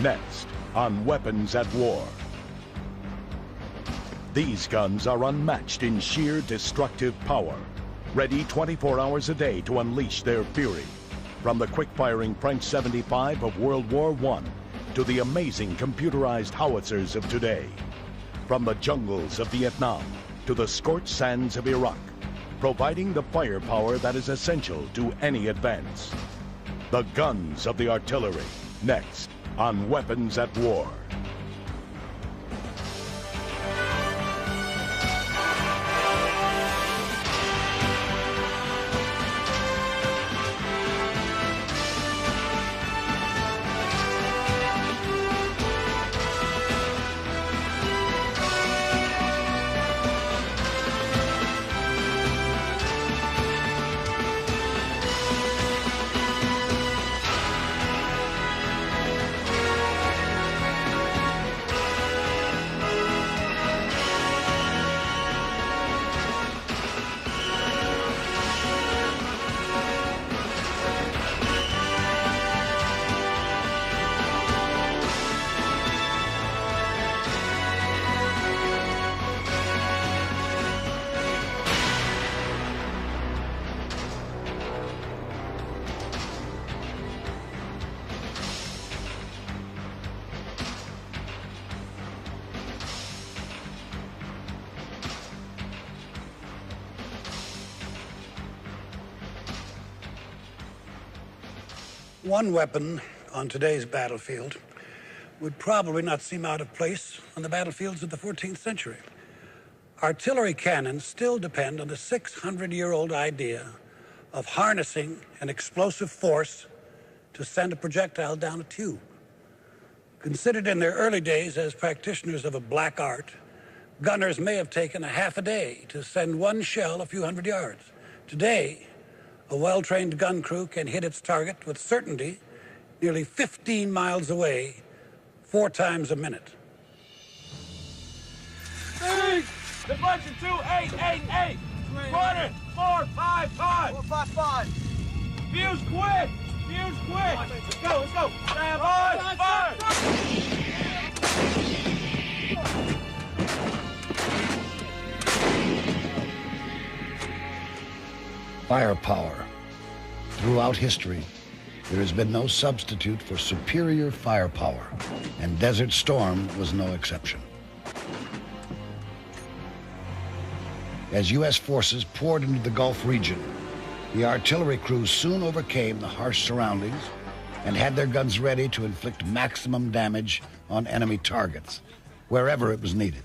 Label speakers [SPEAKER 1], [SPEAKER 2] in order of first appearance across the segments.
[SPEAKER 1] next on Weapons at War. These guns are unmatched in sheer destructive power, ready 24 hours a day to unleash their fury. From the quick-firing French 75 of World War I to the amazing computerized howitzers of today. From the jungles of Vietnam to the scorched sands of Iraq, providing the firepower that is essential to any advance. The guns of the artillery, next on Weapons at War.
[SPEAKER 2] One weapon on today's battlefield would probably not seem out of place on the battlefields of the 14th century. Artillery cannons still depend on the 600-year-old idea of harnessing an explosive force to send a projectile down a tube. Considered in their early days as practitioners of a black art, gunners may have taken a half a day to send one shell a few hundred yards. Today, a well-trained gun crew can hit its target with certainty nearly 15 miles away, 4 times a minute.
[SPEAKER 3] Hey! The bunch of 2-8-8-8! Running! 4-5-5!
[SPEAKER 4] 4-5-5!
[SPEAKER 3] Fuse quick! Fuse quick! Let's go, let's go! Stand by! Fire!
[SPEAKER 5] Firepower. Throughout history, there has been no substitute for superior firepower, and Desert Storm was no exception. As U.S. forces poured into the Gulf region, the artillery crews soon overcame the harsh surroundings and had their guns ready to inflict maximum damage on enemy targets, wherever it was needed.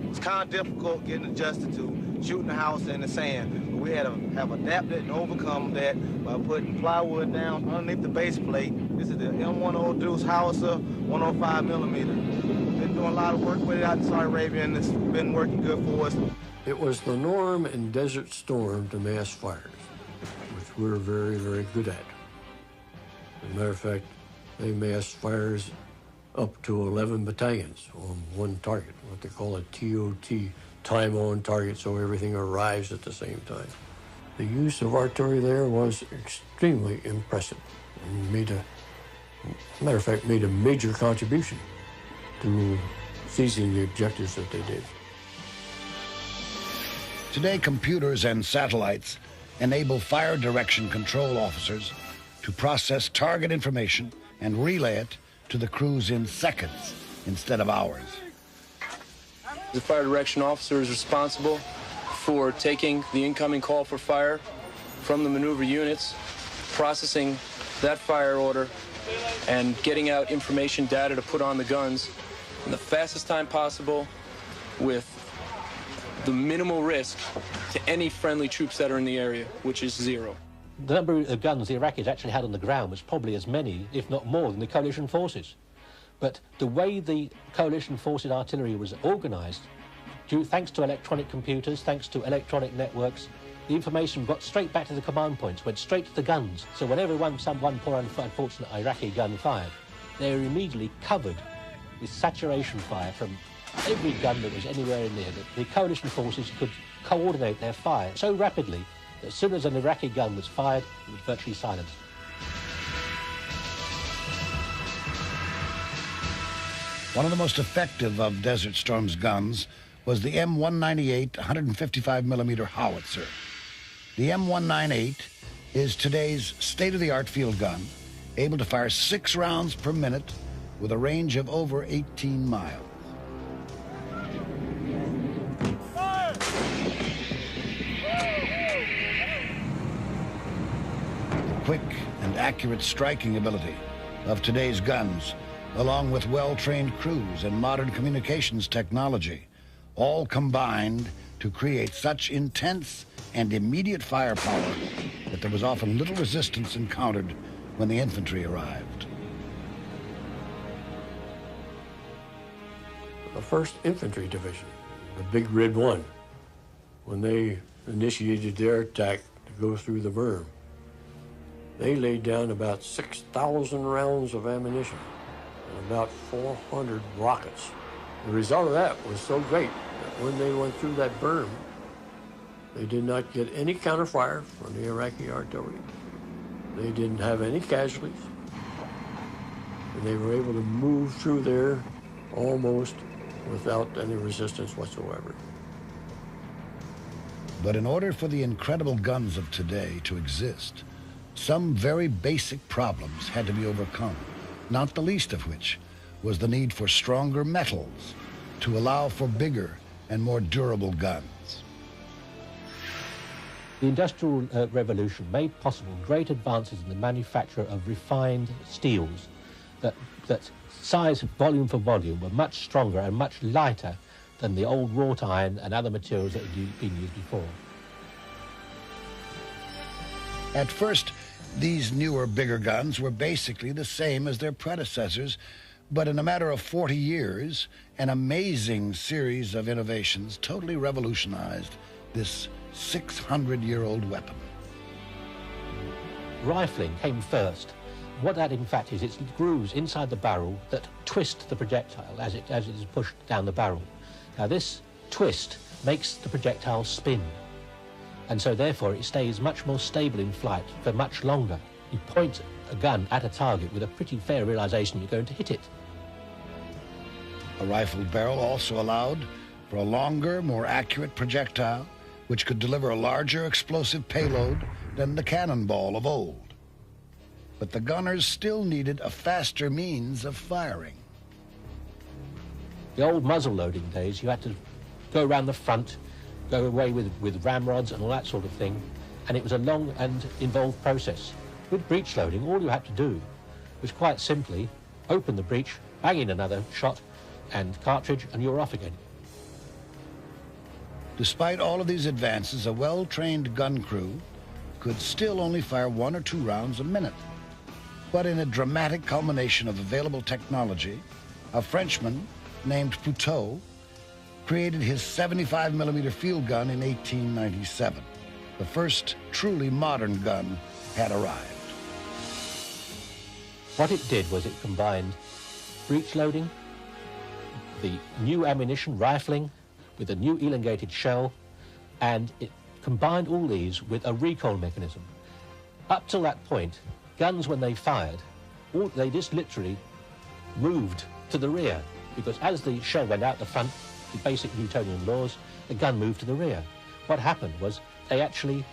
[SPEAKER 4] It's kind of difficult getting adjusted to shooting a house in the sand. But we had to have adapted and overcome that by putting plywood down underneath the base plate. This is the M10 Deuce howitzer, 105 millimeter. Been doing a lot of work with it out in Saudi Arabia, and it's been working good for us.
[SPEAKER 6] It was the norm in Desert Storm to mass fires, which we're very, very good at. As a matter of fact, they massed fires up to 11 battalions on one target, what they call a TOT, time on target, so everything arrives at the same time. The use of artillery there was extremely impressive and made a major contribution to seizing the objectives that they did.
[SPEAKER 5] Today, computers and satellites enable fire direction control officers to process target information and relay it to the crews in seconds instead of hours.
[SPEAKER 7] The fire direction officer is responsible for taking the incoming call for fire from the maneuver units, processing that fire order, and getting out information data to put on the guns in the fastest time possible with the minimal risk to any friendly troops that are in the area, which is 0.
[SPEAKER 8] The number of guns the Iraqis actually had on the ground was probably as many, if not more, than the coalition forces. But the way the coalition forces artillery was organised, thanks to electronic computers, thanks to electronic networks, the information got straight back to the command points, went straight to the guns. So whenever one poor unfortunate Iraqi gun fired, they were immediately covered with saturation fire from every gun that was anywhere in there. The coalition forces could coordinate their fire so rapidly that as soon as an Iraqi gun was fired, it was virtually silenced.
[SPEAKER 5] One of the most effective of Desert Storm's guns was the M198 155mm howitzer. The M198 is today's state-of-the-art field gun, able to fire 6 rounds per minute with a range of over 18 miles. The quick and accurate striking ability of today's guns, along with well-trained crews and modern communications technology, all combined to create such intense and immediate firepower that there was often little resistance encountered when the infantry arrived.
[SPEAKER 6] The 1st Infantry Division, the Big Red One, when they initiated their attack to go through the berm, they laid down about 6,000 rounds of ammunition and about 400 rockets. The result of that was so great that when they went through that berm, they did not get any counterfire from the Iraqi artillery. They didn't have any casualties. And they were able to move through there almost without any resistance whatsoever.
[SPEAKER 5] But in order for the incredible guns of today to exist, some very basic problems had to be overcome, not the least of which was the need for stronger metals to allow for bigger and more durable guns.
[SPEAKER 8] The Industrial Revolution made possible great advances in the manufacture of refined steels that size, volume for volume, were much stronger and much lighter than the old wrought iron and other materials that had been used before.
[SPEAKER 5] At first, these newer, bigger guns were basically the same as their predecessors, but in a matter of 40 years, an amazing series of innovations totally revolutionized this 600-year-old weapon.
[SPEAKER 8] Rifling came first. What that in fact is, it's grooves inside the barrel that twist the projectile as it is pushed down the barrel. Now this twist makes the projectile spin, and so therefore it stays much more stable in flight for much longer. You point a gun at a target with a pretty fair realization you're going to hit it.
[SPEAKER 5] A rifled barrel also allowed for a longer, more accurate projectile, which could deliver a larger explosive payload than the cannonball of old. But the gunners still needed a faster means of firing.
[SPEAKER 8] The old muzzle loading days, you had to go around the front, go away with ramrods and all that sort of thing, and it was a long and involved process. With breech loading, all you had to do was quite simply open the breech, bang in another shot and cartridge, and you're off again.
[SPEAKER 5] Despite all of these advances, a well-trained gun crew could still only fire 1 or 2 rounds a minute. But in a dramatic culmination of available technology, a Frenchman named Poutot created his 75mm field gun in 1897. The first truly modern gun had arrived.
[SPEAKER 8] What it did was it combined breech loading, the new ammunition, rifling, with a new elongated shell, and it combined all these with a recoil mechanism. Up till that point, guns, when they fired, they just literally moved to the rear, because as the shell went out the front, the basic Newtonian laws, the gun moved to the rear. What happened was they actually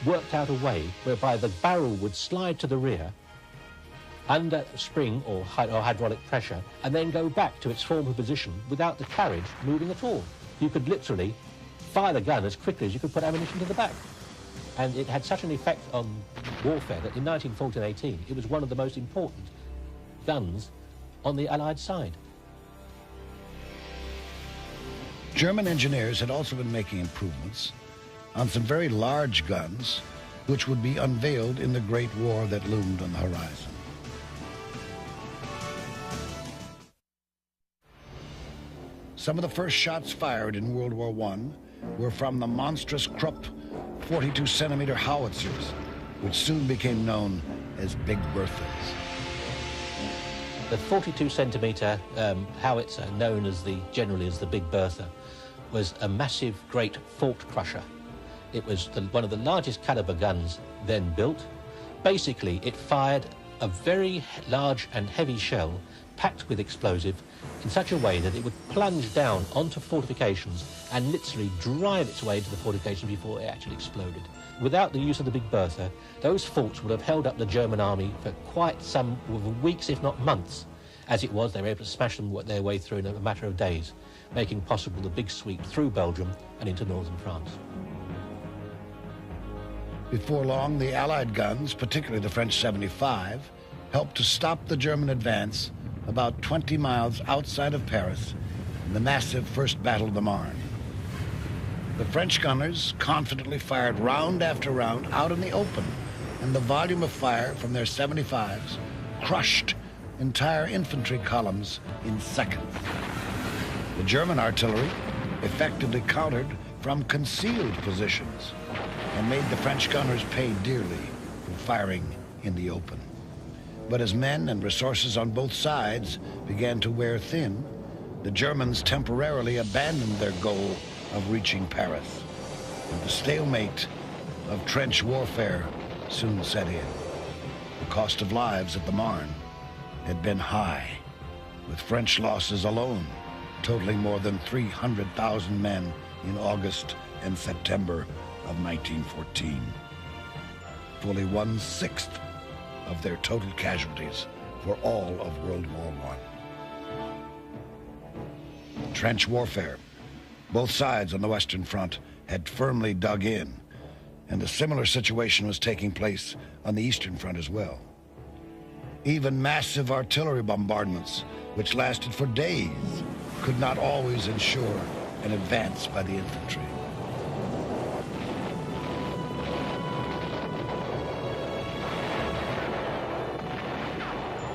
[SPEAKER 8] worked out a way whereby the barrel would slide to the rear under spring or hydraulic pressure and then go back to its former position without the carriage moving at all. You could literally fire the gun as quickly as you could put ammunition to the back. And it had such an effect on warfare that in 1914-18, it was one of the most important guns on the Allied side.
[SPEAKER 5] German engineers had also been making improvements on some very large guns, which would be unveiled in the Great War that loomed on the horizon. Some of the first shots fired in World War I were from the monstrous Krupp 42-centimeter howitzers, which soon became known as Big Berthas.
[SPEAKER 8] The 42-centimeter howitzer, known generally as the Big Bertha, was a massive, great fault crusher. It was one of the largest caliber guns then built. Basically, it fired a very large and heavy shell packed with explosive in such a way that it would plunge down onto fortifications and literally drive its way into the fortifications before it actually exploded. Without the use of the Big Bertha, those forts would have held up the German army for quite some weeks, if not months. As it was, they were able to smash them their way through in a matter of days, making possible the big sweep through Belgium and into northern France.
[SPEAKER 5] Before long, the Allied guns, particularly the French 75, helped to stop the German advance about 20 miles outside of Paris in the massive First Battle of the Marne. The French gunners confidently fired round after round out in the open, and the volume of fire from their 75s crushed entire infantry columns in seconds. The German artillery effectively countered from concealed positions and made the French gunners pay dearly for firing in the open. But as men and resources on both sides began to wear thin, the Germans temporarily abandoned their goal of reaching Paris, and the stalemate of trench warfare soon set in. The cost of lives at the Marne had been high, with French losses alone totaling more than 300,000 men in August and September of 1914. Fully 1/6 of their total casualties for all of World War I. Trench warfare. Both sides on the Western Front had firmly dug in, and a similar situation was taking place on the Eastern Front as well. Even massive artillery bombardments, which lasted for days, could not always ensure an advance by the infantry.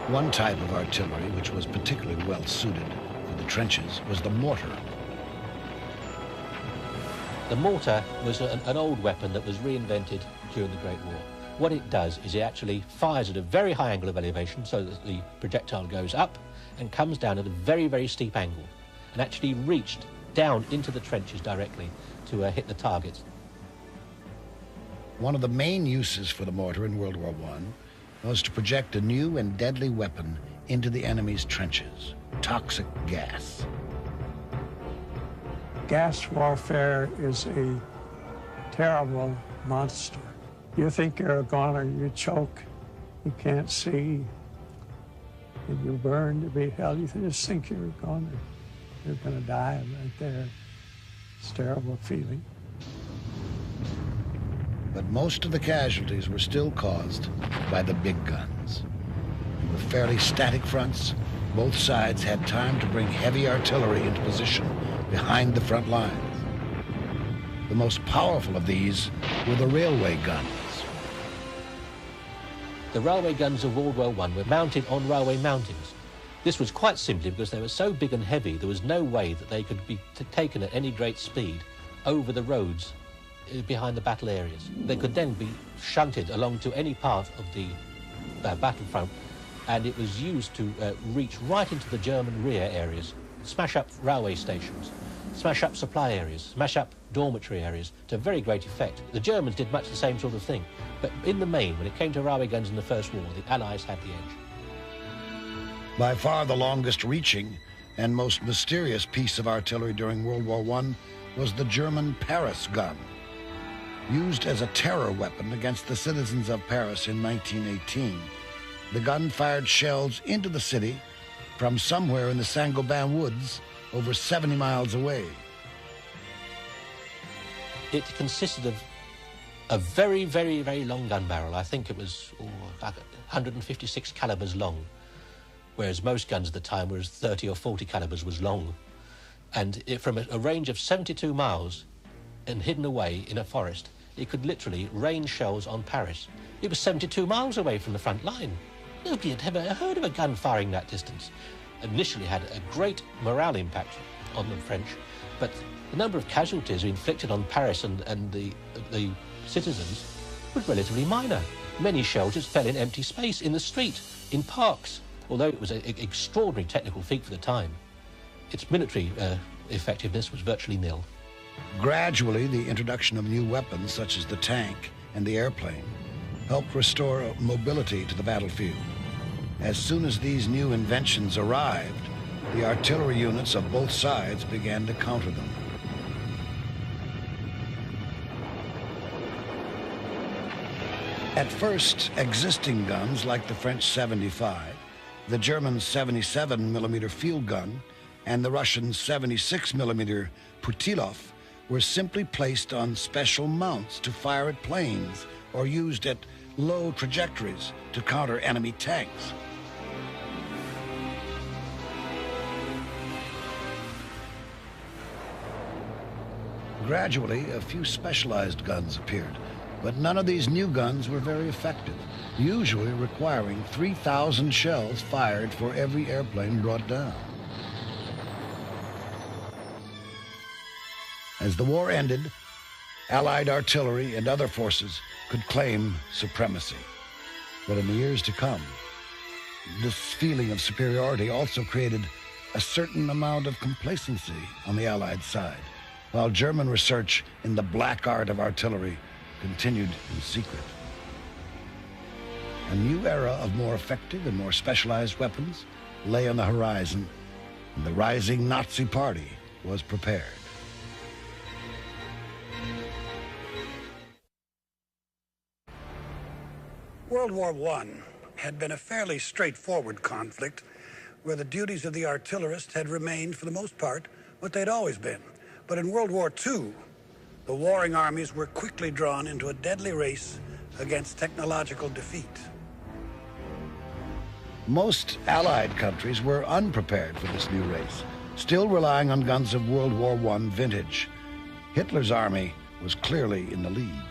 [SPEAKER 5] One type of artillery which was particularly well suited for the trenches was the mortar.
[SPEAKER 8] The mortar was an old weapon that was reinvented during the Great War. What it does is it actually fires at a very high angle of elevation so that the projectile goes up and comes down at a very, very steep angle and actually reached down into the trenches directly to hit the targets.
[SPEAKER 5] One of the main uses for the mortar in World War I was to project a new and deadly weapon into the enemy's trenches: toxic gas.
[SPEAKER 9] Gas warfare is a terrible monster. You think you're a goner, you choke, you can't see, and you burn to be hell. You just think you're a goner. You're gonna die right there. It's a terrible feeling.
[SPEAKER 5] But most of the casualties were still caused by the big guns. And with fairly static fronts, both sides had time to bring heavy artillery into position behind the front lines. The most powerful of these were the railway guns.
[SPEAKER 8] The railway guns of World War I were mounted on railway mountings. This was quite simply because they were so big and heavy, there was no way that they could be taken at any great speed over the roads behind the battle areas. They could then be shunted along to any part of the battlefront, and it was used to reach right into the German rear areas, smash up railway stations, smash up supply areas, smash up dormitory areas to very great effect. The Germans did much the same sort of thing, but in the main, when it came to railway guns in the First War, the Allies had the edge.
[SPEAKER 5] By far the longest reaching and most mysterious piece of artillery during World War I was the German Paris gun. Used as a terror weapon against the citizens of Paris in 1918, the gun fired shells into the city from somewhere in the Saint-Gobain woods over 70 miles away.
[SPEAKER 8] It consisted of a very, very, very long gun barrel. I think it was like 156 calibers long, whereas most guns at the time were 30 or 40 calibers was long. And from a range of 72 miles and hidden away in a forest, it could literally rain shells on Paris. It was 72 miles away from the front line. Nobody had ever heard of a gun firing that distance. Initially had a great morale impact on the French, but the number of casualties inflicted on Paris and the citizens was relatively minor. Many shells just fell in empty space, in the street, in parks. Although it was an extraordinary technical feat for the time, its military effectiveness was virtually nil.
[SPEAKER 5] Gradually, the introduction of new weapons such as the tank and the airplane helped restore mobility to the battlefield. As soon as these new inventions arrived, the artillery units of both sides began to counter them. At first, existing guns like the French 75, the German 77mm field gun, and the Russian 76mm Putilov were simply placed on special mounts to fire at planes or used at low trajectories to counter enemy tanks. Gradually, a few specialized guns appeared, but none of these new guns were very effective, usually requiring 3,000 shells fired for every airplane brought down. As the war ended, Allied artillery and other forces could claim supremacy. But in the years to come, this feeling of superiority also created a certain amount of complacency on the Allied side, while German research in the black art of artillery continued in secret. A new era of more effective and more specialized weapons lay on the horizon, and the rising Nazi Party was prepared.
[SPEAKER 2] World War I had been a fairly straightforward conflict where the duties of the artillerist had remained, for the most part, what they'd always been. But in World War II, the warring armies were quickly drawn into a deadly race against technological defeat.
[SPEAKER 5] Most Allied countries were unprepared for this new race, still relying on guns of World War I vintage. Hitler's army was clearly in the lead.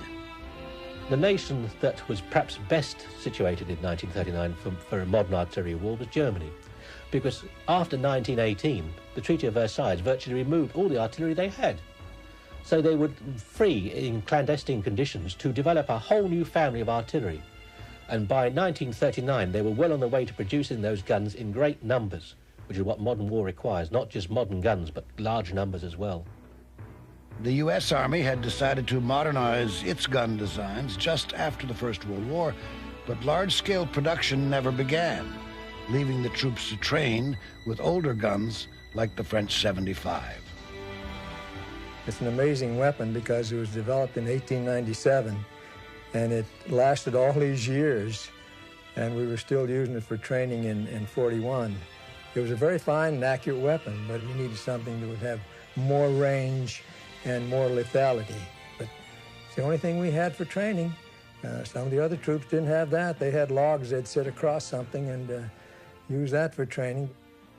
[SPEAKER 8] The nation that was perhaps best situated in 1939 for a modern artillery war was Germany, because after 1918, the Treaty of Versailles virtually removed all the artillery they had. So they were free in clandestine conditions to develop a whole new family of artillery. And by 1939, they were well on the way to producing those guns in great numbers, which is what modern war requires, not just modern guns, but large numbers as well.
[SPEAKER 5] The U.S. Army had decided to modernize its gun designs just after the First World War, but large-scale production never began, leaving the troops to train with older guns like the French 75.
[SPEAKER 10] It's an amazing weapon because it was developed in 1897, and it lasted all these years, and we were still using it for training in 41. It was a very fine and accurate weapon, but we needed something that would have more range and more lethality. But it's the only thing we had for training. Some of the other troops didn't have that. They had logs they'd sit across something and use that for training.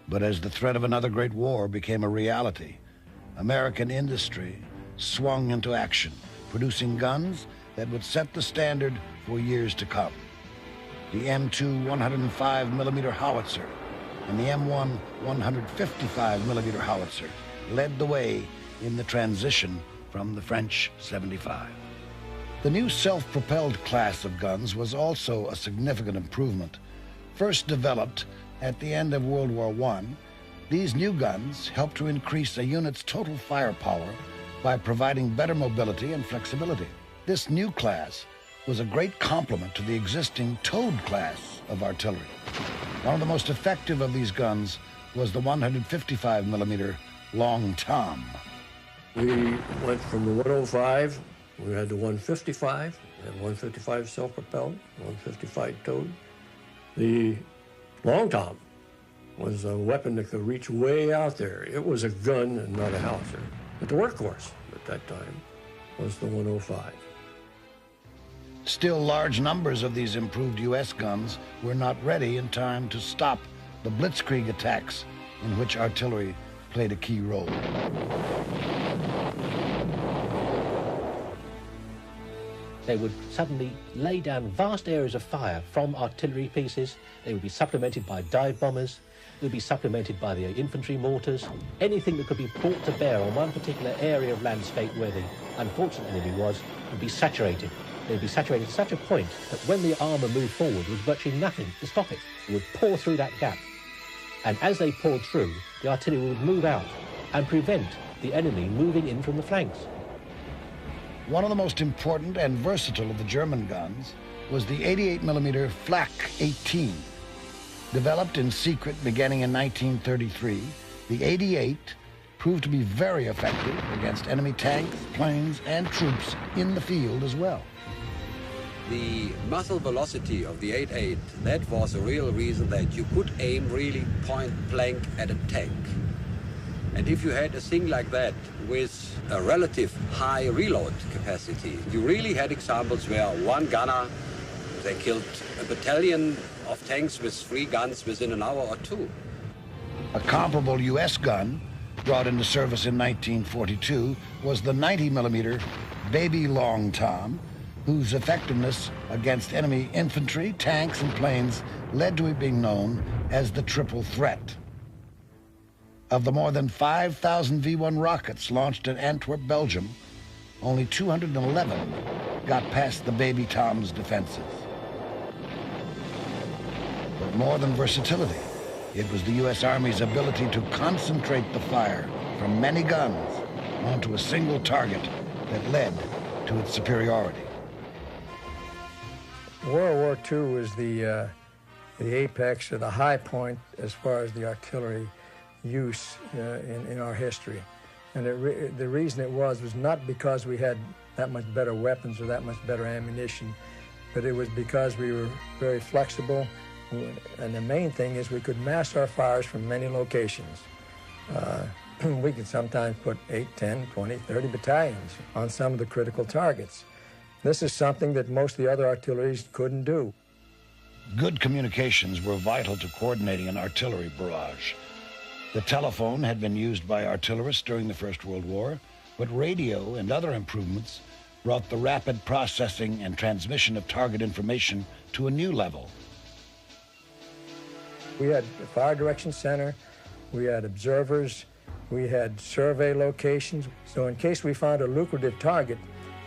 [SPEAKER 5] But as the threat of another great war became a reality, American industry swung into action, producing guns that would set the standard for years to come. The M2 105mm howitzer and the M1 155mm howitzer led the way in the transition from the French 75. The new self-propelled class of guns was also a significant improvement. First developed at the end of World War I, these new guns helped to increase a unit's total firepower by providing better mobility and flexibility. This new class was a great complement to the existing towed class of artillery. One of the most effective of these guns was the 155mm Long Tom.
[SPEAKER 6] We went from the 105, we had the 155, and 155 self-propelled, 155 towed. The Long Tom was a weapon that could reach way out there. It was a gun and not a howitzer. But the workhorse at that time was the 105.
[SPEAKER 5] Still, large numbers of these improved U.S. guns were not ready in time to stop the blitzkrieg attacks in which artillery played a key role.
[SPEAKER 8] They would suddenly lay down vast areas of fire from artillery pieces. They would be supplemented by dive bombers. They would be supplemented by the infantry mortars. Anything that could be brought to bear on one particular area of landscape where the unfortunate enemy was would be saturated. They'd be saturated to such a point that when the armour moved forward, there was virtually nothing to stop it. It would pour through that gap. And as they poured through, the artillery would move out and prevent the enemy moving in from the flanks.
[SPEAKER 5] One of the most important and versatile of the German guns was the 88mm Flak 18. Developed in secret beginning in 1933, the 88 proved to be very effective against enemy tanks, planes, and troops in the field as well.
[SPEAKER 11] The muzzle velocity of the 88, that was a real reason that you could aim really point blank at a tank. And if you had a thing like that with a relative high reload capacity, you really had examples where one gunner, they killed a battalion of tanks with 3 guns within an hour or 2.
[SPEAKER 5] A comparable U.S. gun brought into service in 1942 was the 90mm Baby Long Tom, whose effectiveness against enemy infantry, tanks, and planes led to it being known as the Triple Threat. Of the more than 5,000 V-1 rockets launched at Antwerp, Belgium, only 211 got past the Baby Tom's defenses. But more than versatility, it was the U.S. Army's ability to concentrate the fire from many guns onto a single target that led to its superiority.
[SPEAKER 10] World War II was the apex or the high point as far as the artillery use in our history. And the reason it was not because we had that much better weapons or that much better ammunition, but it was because we were very flexible. And the main thing is we could mass our fires from many locations. We could sometimes put 8, 10, 20, 30 battalions on some of the critical targets. This is something that most of the other artilleries couldn't do.
[SPEAKER 5] Good communications were vital to coordinating an artillery barrage. The telephone had been used by artillerists during the First World War, but radio and other improvements brought the rapid processing and transmission of target information to a new level.
[SPEAKER 10] We had a fire direction center, we had observers, we had survey locations. So in case we found a lucrative target,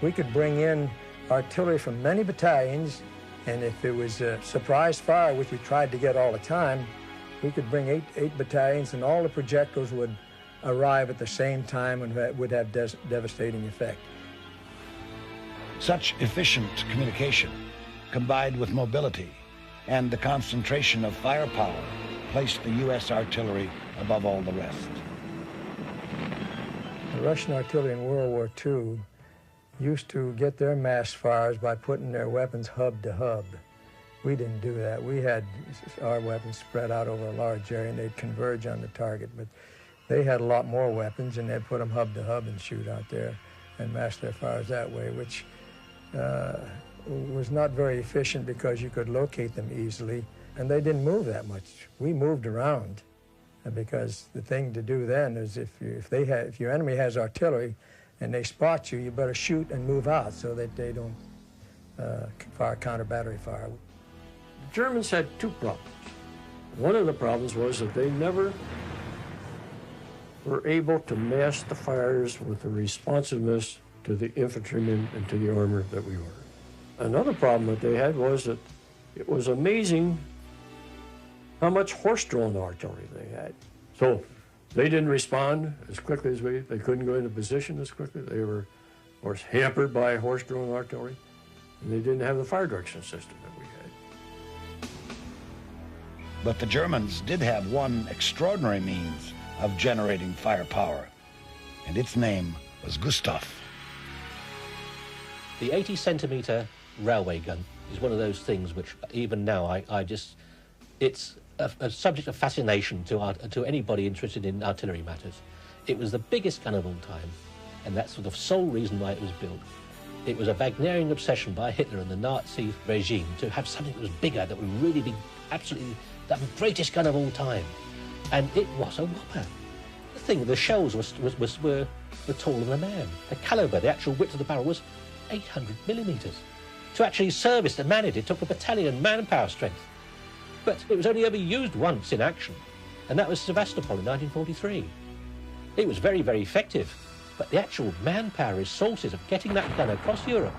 [SPEAKER 10] we could bring in artillery from many battalions, and if it was a surprise fire, which we tried to get all the time, we could bring eight battalions, and all the projectiles would arrive at the same time and would have devastating effect.
[SPEAKER 5] Such efficient communication, combined with mobility and the concentration of firepower, placed the U.S. artillery above all the rest.
[SPEAKER 10] The Russian artillery in World War II used to get their mass fires by putting their weapons hub to hub. We didn't do that. We had our weapons spread out over a large area and they'd converge on the target, but they had a lot more weapons and they'd put them hub to hub and shoot out there and mass their fires that way, which was not very efficient because you could locate them easily and they didn't move that much. We moved around because the thing to do then is if your enemy has artillery and they spot you, you better shoot and move out so that they don't fire counter-battery fire.
[SPEAKER 6] The Germans had 2 problems. One of the problems was that they never were able to mass the fires with the responsiveness to the infantrymen and to the armor that we were. Another problem that they had was that it was amazing how much horse-drawn artillery they had. So they didn't respond as quickly as they couldn't go into position as quickly. They were, of course, hampered by horse-drawn artillery, and they didn't have the fire direction system that we had.
[SPEAKER 5] But the Germans did have one extraordinary means of generating firepower, and its name was Gustav.
[SPEAKER 8] The 80-centimeter railway gun is one of those things which even now it's a subject of fascination to anybody interested in artillery matters. It was the biggest gun of all time, and that's the sole reason why it was built. It was a Wagnerian obsession by Hitler and the Nazi regime to have something that was bigger, that would really be absolutely the greatest gun of all time. And it was a whopper. The thing, the shells were taller than a man. The caliber, the actual width of the barrel was 800 millimeters. To actually service and manage it took a battalion manpower strength. But it was only ever used once in action, and that was Sevastopol in 1943. It was very, very effective, but the actual manpower resources of getting that gun across Europe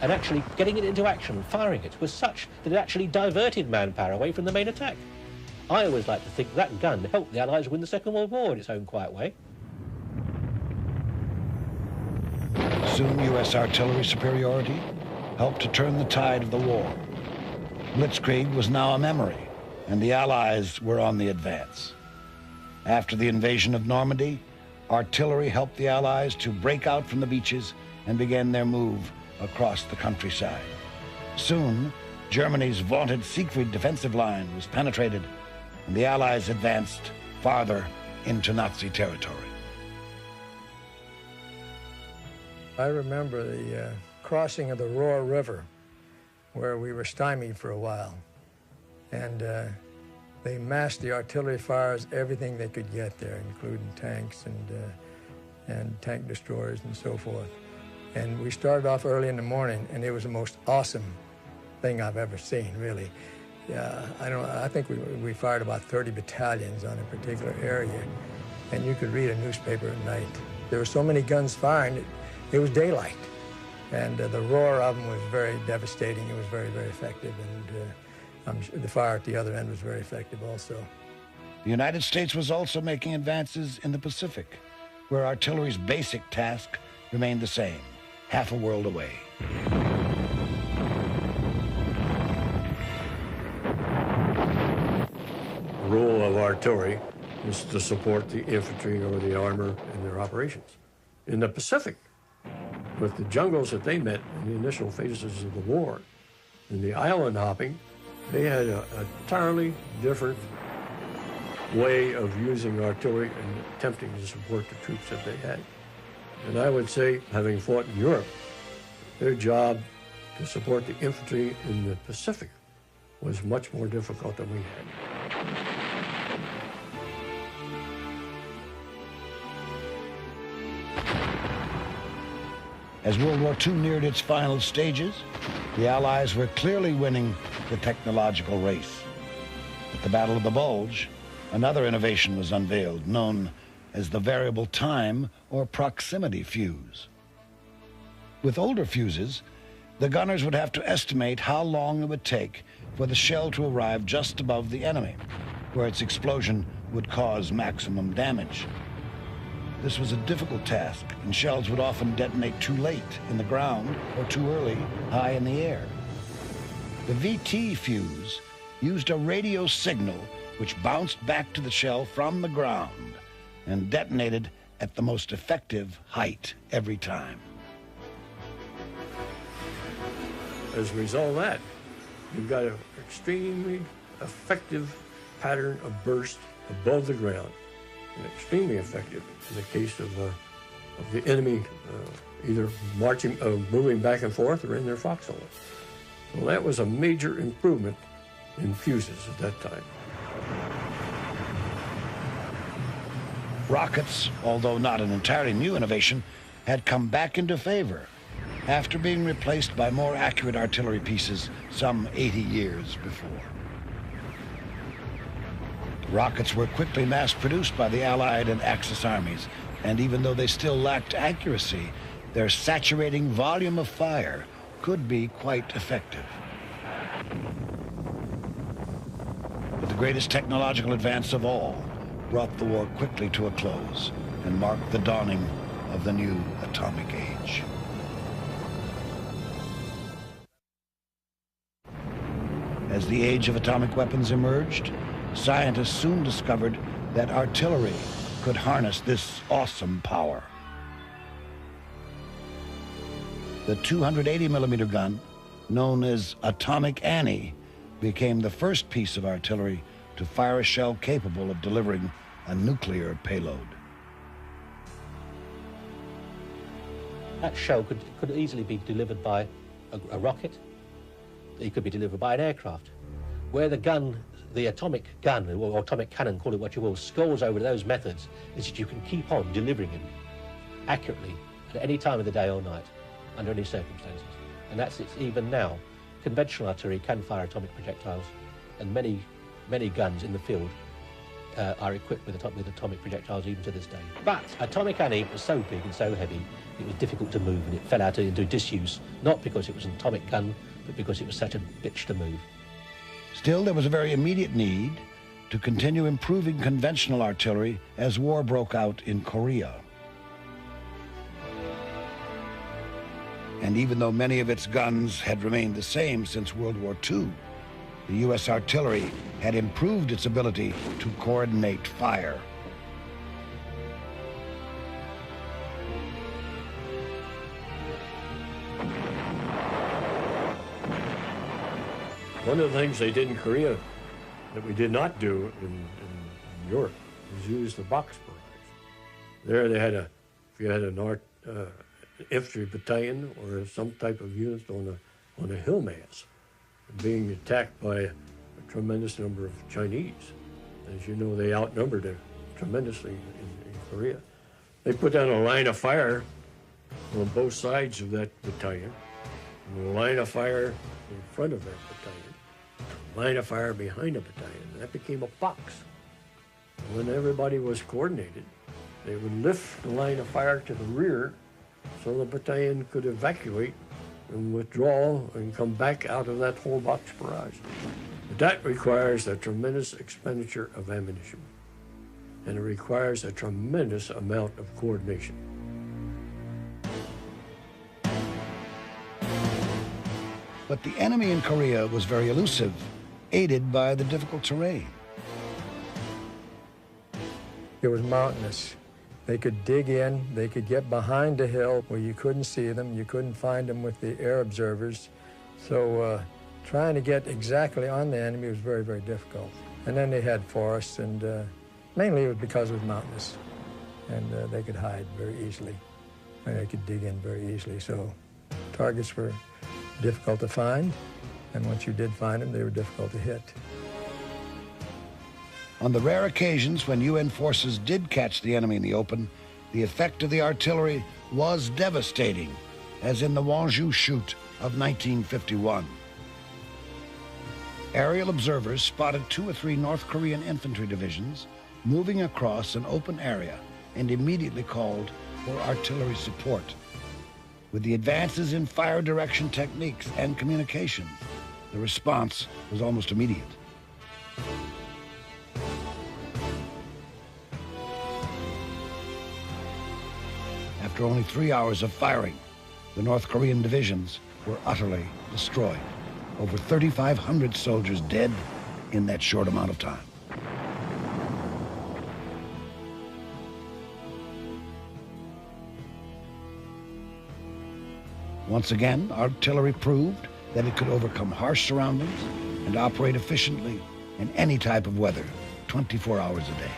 [SPEAKER 8] and actually getting it into action and firing it was such that it actually diverted manpower away from the main attack. I always like to think that gun helped the Allies win the Second World War in its own quiet way.
[SPEAKER 5] Soon U.S. artillery superiority helped to turn the tide of the war. Blitzkrieg was now a memory, and the Allies were on the advance. After the invasion of Normandy, artillery helped the Allies to break out from the beaches and began their move across the countryside. Soon, Germany's vaunted Siegfried defensive line was penetrated, and the Allies advanced farther into Nazi territory.
[SPEAKER 10] I remember the crossing of the Rohr River, where we were stymied for a while. And they massed the artillery fires, everything they could get there, including tanks and tank destroyers and so forth. And we started off early in the morning, and it was the most awesome thing I've ever seen, really. I think we fired about 30 battalions on a particular area, and you could read a newspaper at night. There were so many guns firing, it was daylight. And the roar of them was very devastating. It was very, very effective, and I'm sure the fire at the other end was very effective also.
[SPEAKER 5] The United States was also making advances in the Pacific, where artillery's basic task remained the same, half a world away.
[SPEAKER 6] The role of artillery is to support the infantry or the armor in their operations. In the Pacific, with the jungles that they met in the initial phases of the war, in the island hopping, they had an entirely different way of using artillery and attempting to support the troops that they had. And I would say, having fought in Europe, their job to support the infantry in the Pacific was much more difficult than we had.
[SPEAKER 5] As World War II neared its final stages, the Allies were clearly winning the technological race. At the Battle of the Bulge, another innovation was unveiled, known as the variable time or proximity fuse. With older fuses, the gunners would have to estimate how long it would take for the shell to arrive just above the enemy, where its explosion would cause maximum damage. This was a difficult task, and shells would often detonate too late in the ground or too early high in the air. The VT fuse used a radio signal which bounced back to the shell from the ground and detonated at the most effective height every time.
[SPEAKER 6] As a result of that, you've got an extremely effective pattern of burst above the ground, and extremely effective in the case of the enemy either moving back and forth or in their foxhole. So that was a major improvement in fuses at that time.
[SPEAKER 5] Rockets, although not an entirely new innovation, had come back into favor after being replaced by more accurate artillery pieces some 80 years before. Rockets were quickly mass-produced by the Allied and Axis armies, and even though they still lacked accuracy, their saturating volume of fire could be quite effective. But the greatest technological advance of all brought the war quickly to a close and marked the dawning of the new atomic age. As the age of atomic weapons emerged, scientists soon discovered that artillery could harness this awesome power. The 280mm gun, known as Atomic Annie, became the first piece of artillery to fire a shell capable of delivering a nuclear payload.
[SPEAKER 8] That shell could easily be delivered by a rocket. It could be delivered by an aircraft. Where the gun, the atomic gun, or atomic cannon, call it what you will, scores over those methods, is that you can keep on delivering them accurately at any time of the day or night, under any circumstances. And that's it. Even now, conventional artillery can fire atomic projectiles, and many guns in the field are equipped with atomic projectiles even to this day. But Atomic Annie was so big and so heavy, it was difficult to move, and it fell out into disuse, not because it was an atomic gun, but because it was such a bitch to move.
[SPEAKER 5] Still, there was a very immediate need to continue improving conventional artillery as war broke out in Korea. And even though many of its guns had remained the same since World War II, the U.S. artillery had improved its ability to coordinate fire.
[SPEAKER 6] One of the things they did in Korea that we did not do in Europe was use the box barrage. There they had if you had an infantry battalion or some type of unit on a hill mass being attacked by a tremendous number of Chinese. As you know, they outnumbered it tremendously in Korea. They put down a line of fire on both sides of that battalion, and a line of fire in front of that battalion, a line of fire behind the battalion. That became a box. When everybody was coordinated, they would lift the line of fire to the rear so the battalion could evacuate and withdraw and come back out of that whole box barrage. But that requires a tremendous expenditure of ammunition, and it requires a tremendous amount of coordination.
[SPEAKER 5] But the enemy in Korea was very elusive, aided by the difficult terrain.
[SPEAKER 10] It was mountainous. They could dig in, they could get behind a hill where you couldn't see them, you couldn't find them with the air observers. So trying to get exactly on the enemy was very, very difficult. And then they had forests, and mainly it was because it was mountainous. And they could hide very easily, and they could dig in very easily. So targets were difficult to find, and once you did find them, they were difficult to hit.
[SPEAKER 5] On the rare occasions when UN forces did catch the enemy in the open, the effect of the artillery was devastating, as in the Wonju Shoot of 1951. Aerial observers spotted 2 or 3 North Korean infantry divisions moving across an open area and immediately called for artillery support. With the advances in fire direction techniques and communication, the response was almost immediate. After only 3 hours of firing, the North Korean divisions were utterly destroyed. Over 3,500 soldiers dead in that short amount of time. Once again, artillery proved that it could overcome harsh surroundings and operate efficiently in any type of weather, 24 hours a day.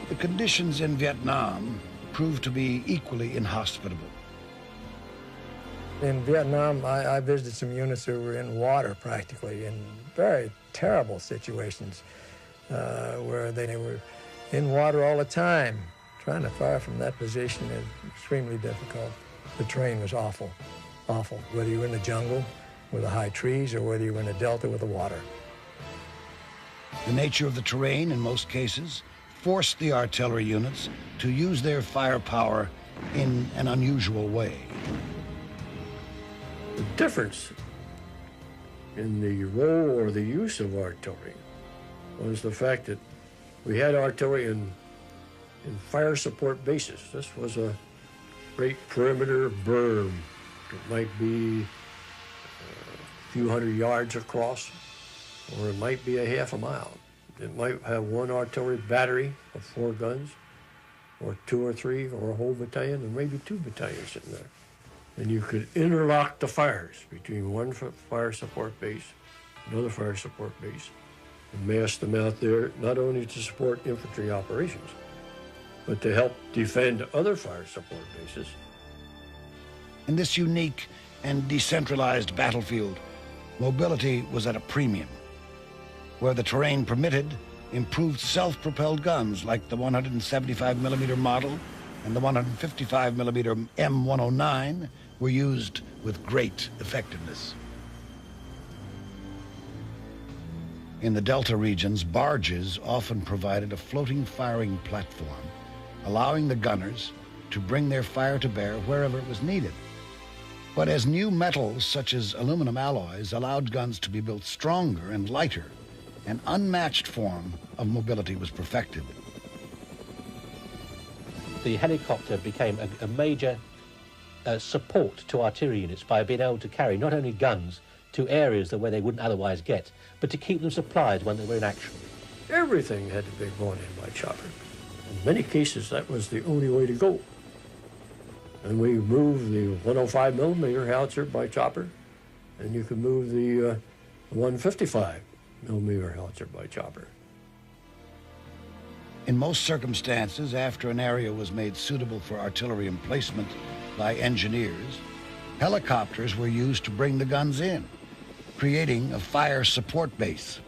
[SPEAKER 5] The conditions in Vietnam proved to be equally inhospitable.
[SPEAKER 10] In Vietnam, I visited some units who were in water practically, in very terrible situations where they were in water all the time. Trying to fire from that position is extremely difficult. The terrain was awful, awful, whether you were in the jungle with the high trees or whether you were in a delta with the water.
[SPEAKER 5] The nature of the terrain, in most cases, forced the artillery units to use their firepower in an unusual way.
[SPEAKER 6] The difference in the role or the use of artillery was the fact that we had artillery in fire support bases. This was a great perimeter berm. It might be a few hundred yards across, or it might be a half a mile. It might have one artillery battery of 4 guns, or 2 or 3, or a whole battalion, and maybe 2 battalions in there. And you could interlock the fires between one fire support base, another fire support base, and mass them out there, not only to support infantry operations, but to help defend other fire support bases.
[SPEAKER 5] In this unique and decentralized battlefield, mobility was at a premium. Where the terrain permitted, improved self-propelled guns like the 175mm model and the 155mm M109 were used with great effectiveness. In the Delta regions, barges often provided a floating firing platform, allowing the gunners to bring their fire to bear wherever it was needed. But as new metals such as aluminum alloys allowed guns to be built stronger and lighter, an unmatched form of mobility was perfected.
[SPEAKER 8] the helicopter became a major support to artillery units by being able to carry not only guns to areas where they wouldn't otherwise get, but to keep them supplied when they were in action.
[SPEAKER 6] Everything had to be brought in by chopper. In many cases, that was the only way to go. And we moved the 105 millimeter howitzer by chopper, and you could move the 155 millimeter howitzer by chopper.
[SPEAKER 5] In most circumstances, after an area was made suitable for artillery emplacement by engineers, helicopters were used to bring the guns in, creating a fire support base.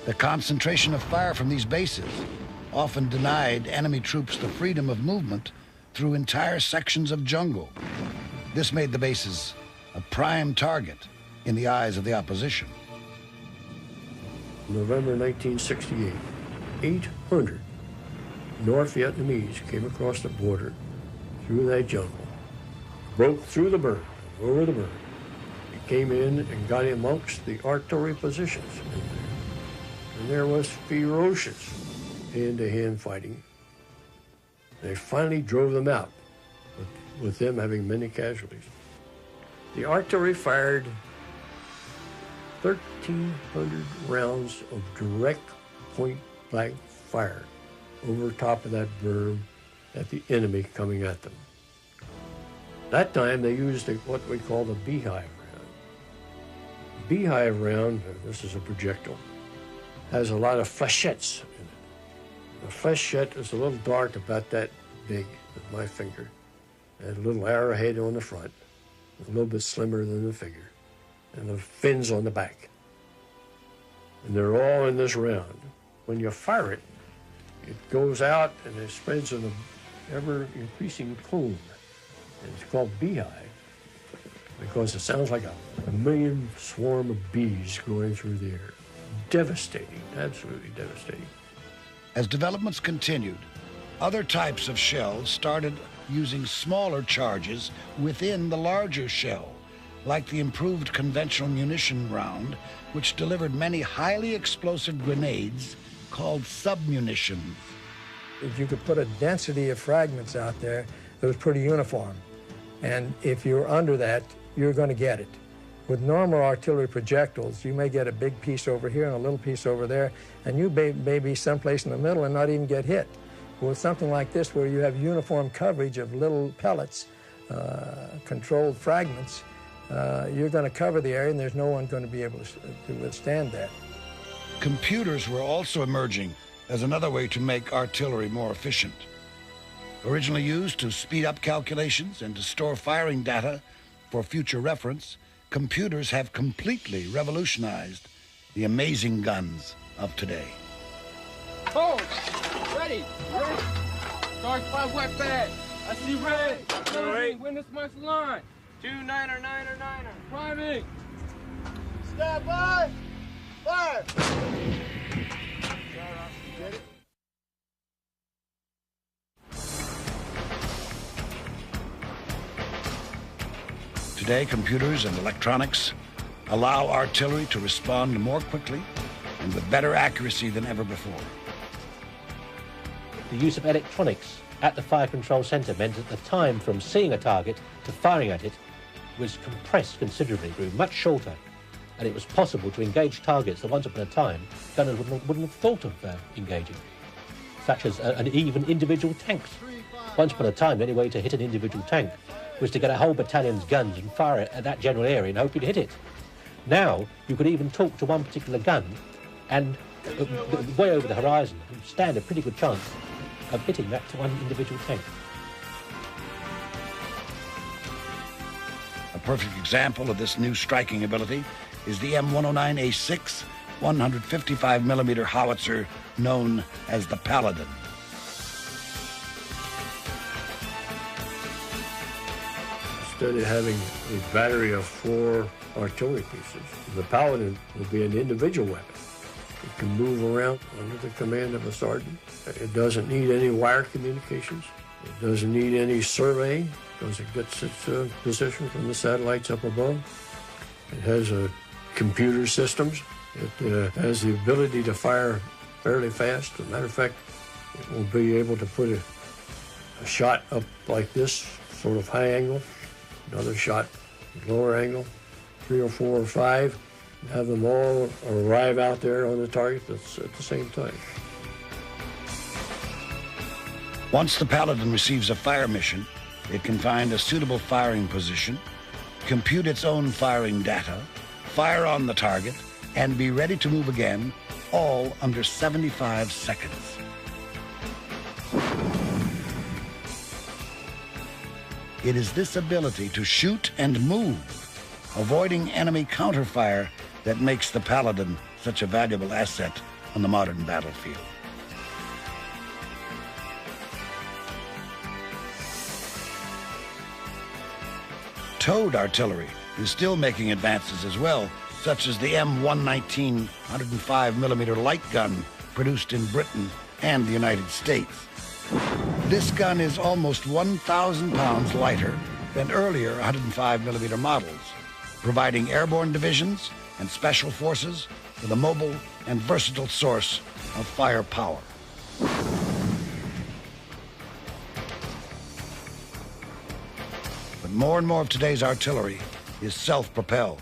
[SPEAKER 5] The concentration of fire from these bases often denied enemy troops the freedom of movement through entire sections of jungle. This made the bases a prime target in the eyes of the opposition.
[SPEAKER 6] November 1968, 800 North Vietnamese came across the border through that jungle, broke through the berm, over the berm. They came in and got amongst the artillery positions in there. And there was ferocious hand-to-hand fighting. They finally drove them out, with them having many casualties. The artillery fired 1,300 rounds of direct point-blank fire over top of that berm at the enemy coming at them. That time they used what we call the beehive round. Beehive round, this is a projectile, has a lot of flechettes in it. The flechette is a little dart about that big with my finger, and a little arrowhead on the front, a little bit slimmer than the figure, and the fins on the back. And they're all in this round. When you fire it, it goes out and it spreads in an ever-increasing plume. And it's called beehive because it sounds like a million swarm of bees going through the air. Devastating, absolutely devastating.
[SPEAKER 5] As developments continued, other types of shells started using smaller charges within the larger shell, like the improved conventional munition round, which delivered many highly explosive grenades called submunitions.
[SPEAKER 10] If you could put a density of fragments out there that was pretty uniform, and if you're under that, you're going to get it. With normal artillery projectiles, you may get a big piece over here and a little piece over there, and you may be someplace in the middle and not even get hit. With something like this, where you have uniform coverage of little pellets, controlled fragments, you're going to cover the area, and there's no one going to be able to withstand that.
[SPEAKER 5] Computers were also emerging as another way to make artillery more efficient. Originally used to speed up calculations and to store firing data for future reference, computers have completely revolutionized the amazing guns of today.
[SPEAKER 3] Hold! Ready! Ready! Charge by wet bag! I see red! Alright. Win this much line! 2-9er, 9er, 9er! Priming! Stand by! Fire! Get it?
[SPEAKER 5] Today, computers and electronics allow artillery to respond more quickly and with better accuracy than ever before.
[SPEAKER 8] The use of electronics at the fire control centre meant that the time from seeing a target to firing at it was compressed considerably, grew much shorter, and it was possible to engage targets that once upon a time gunners wouldn't have thought of engaging, such as even individual tanks. Once upon a time, the only way to hit an individual tank was to get a whole battalion's guns and fire it at that general area and hope you'd hit it. Now, you could even talk to one particular gun and way over the horizon and stand a pretty good chance of hitting that one individual tank.
[SPEAKER 5] A perfect example of this new striking ability is the M109A6 155mm howitzer known as the Paladin.
[SPEAKER 6] Instead of having a battery of 4 artillery pieces, the Paladin will be an individual weapon. It can move around under the command of a sergeant. It doesn't need any wire communications. It doesn't need any survey because it gets its position from the satellites up above. It has computer systems. It has the ability to fire fairly fast. As a matter of fact, It will be able to put a shot up like this, sort of high angle, another shot lower angle, 3 or 4 or 5, have them all arrive out there on the target that's at the same time.
[SPEAKER 5] Once the Paladin receives a fire mission, it can find a suitable firing position, compute its own firing data, fire on the target, and be ready to move again, all under 75 seconds. It is this ability to shoot and move, avoiding enemy counterfire, that makes the Paladin such a valuable asset on the modern battlefield. Towed artillery is still making advances as well, such as the M119 105mm light gun produced in Britain and the United States. This gun is almost 1,000 pounds lighter than earlier 105mm models, providing airborne divisions and special forces with a mobile and versatile source of firepower. But more and more of today's artillery is self-propelled.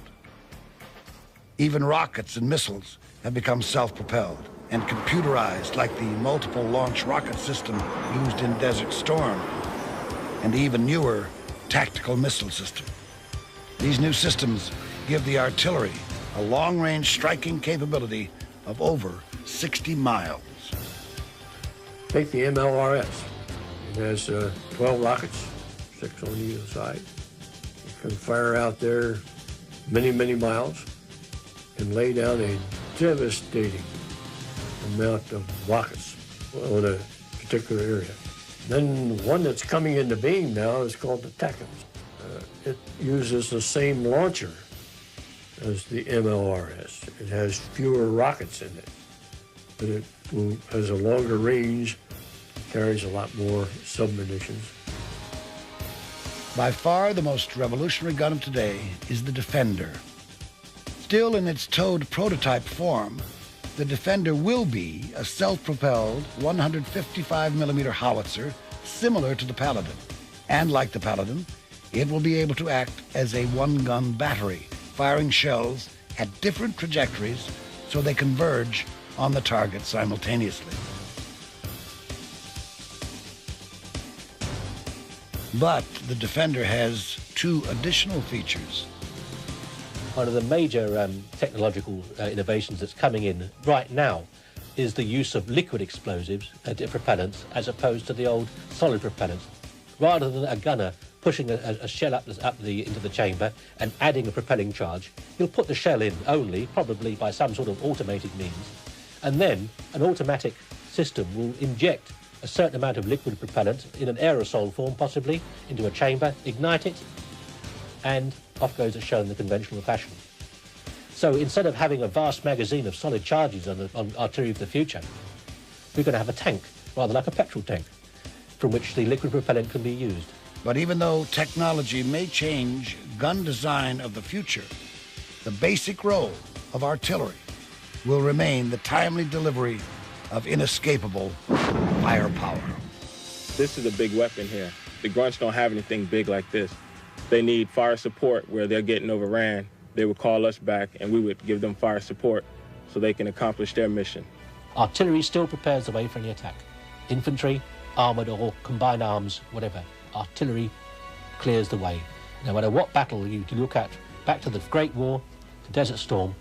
[SPEAKER 5] Even rockets and missiles have become self-propelled and computerized, like the multiple launch rocket system used in Desert Storm, and the even newer tactical missile system. These new systems give the artillery a long-range striking capability of over 60 miles.
[SPEAKER 6] Take the MLRS. It has 12 rockets, 6 on either side. It can fire out there many, many miles and lay down a devastating amount of rockets on a particular area. Then one that's coming into being now is called the TACMS. It uses the same launcher as the MLRS. It has fewer rockets in it, but it has a longer range, carries a lot more sub-munitions.
[SPEAKER 5] By far the most revolutionary gun of today is the Defender. Still in its towed prototype form, the Defender will be a self-propelled 155mm howitzer similar to the Paladin. And like the Paladin, it will be able to act as a one-gun battery, firing shells at different trajectories so they converge on the target simultaneously. But the Defender has 2 additional features.
[SPEAKER 8] One of the major technological innovations that's coming in right now is the use of liquid explosives and propellants as opposed to the old solid propellants. Rather than a gunner pushing a shell into the chamber and adding a propelling charge, he'll put the shell in only, probably by some sort of automated means, and then an automatic system will inject a certain amount of liquid propellant in an aerosol form, possibly, into a chamber, ignite it, and off goes the shell in the conventional fashion. So instead of having a vast magazine of solid charges on artillery of the future, we're going to have a tank, rather like a petrol tank, from which the liquid propellant can be used.
[SPEAKER 5] But even though technology may change gun design of the future, the basic role of artillery will remain the timely delivery of inescapable firepower.
[SPEAKER 12] This is a big weapon here. The grunts don't have anything big like this. They need fire support where they're getting overran. They would call us back and we would give them fire support so they can accomplish their mission.
[SPEAKER 8] Artillery still prepares the way for any attack. Infantry, armoured or combined arms, whatever. Artillery clears the way. No matter what battle you look at, back to the Great War, to Desert Storm,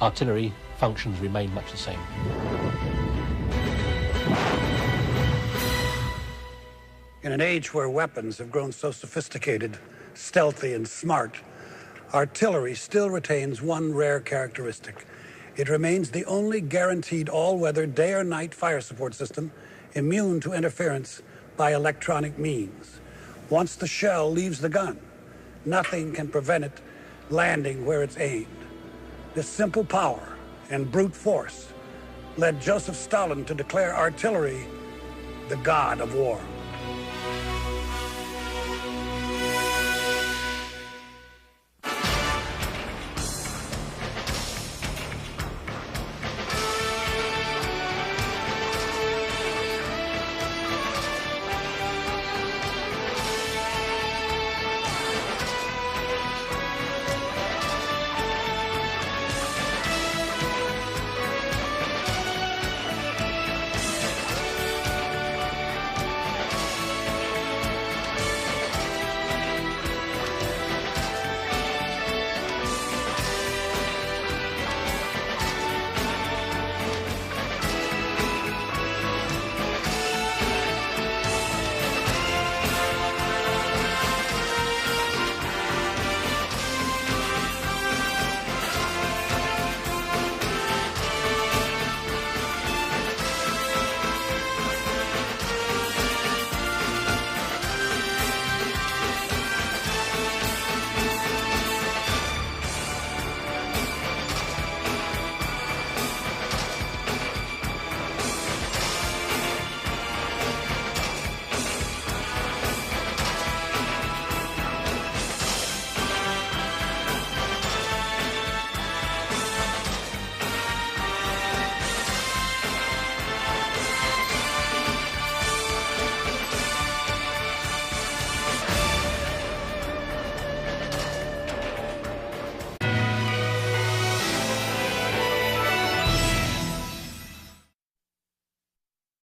[SPEAKER 8] artillery functions remain much the same.
[SPEAKER 2] In an age where weapons have grown so sophisticated, stealthy, and smart, artillery still retains one rare characteristic. It remains the only guaranteed all-weather day or night fire support system immune to interference by electronic means. Once the shell leaves the gun, nothing can prevent it landing where it's aimed. This simple power and brute force led Joseph Stalin to declare artillery the god of war.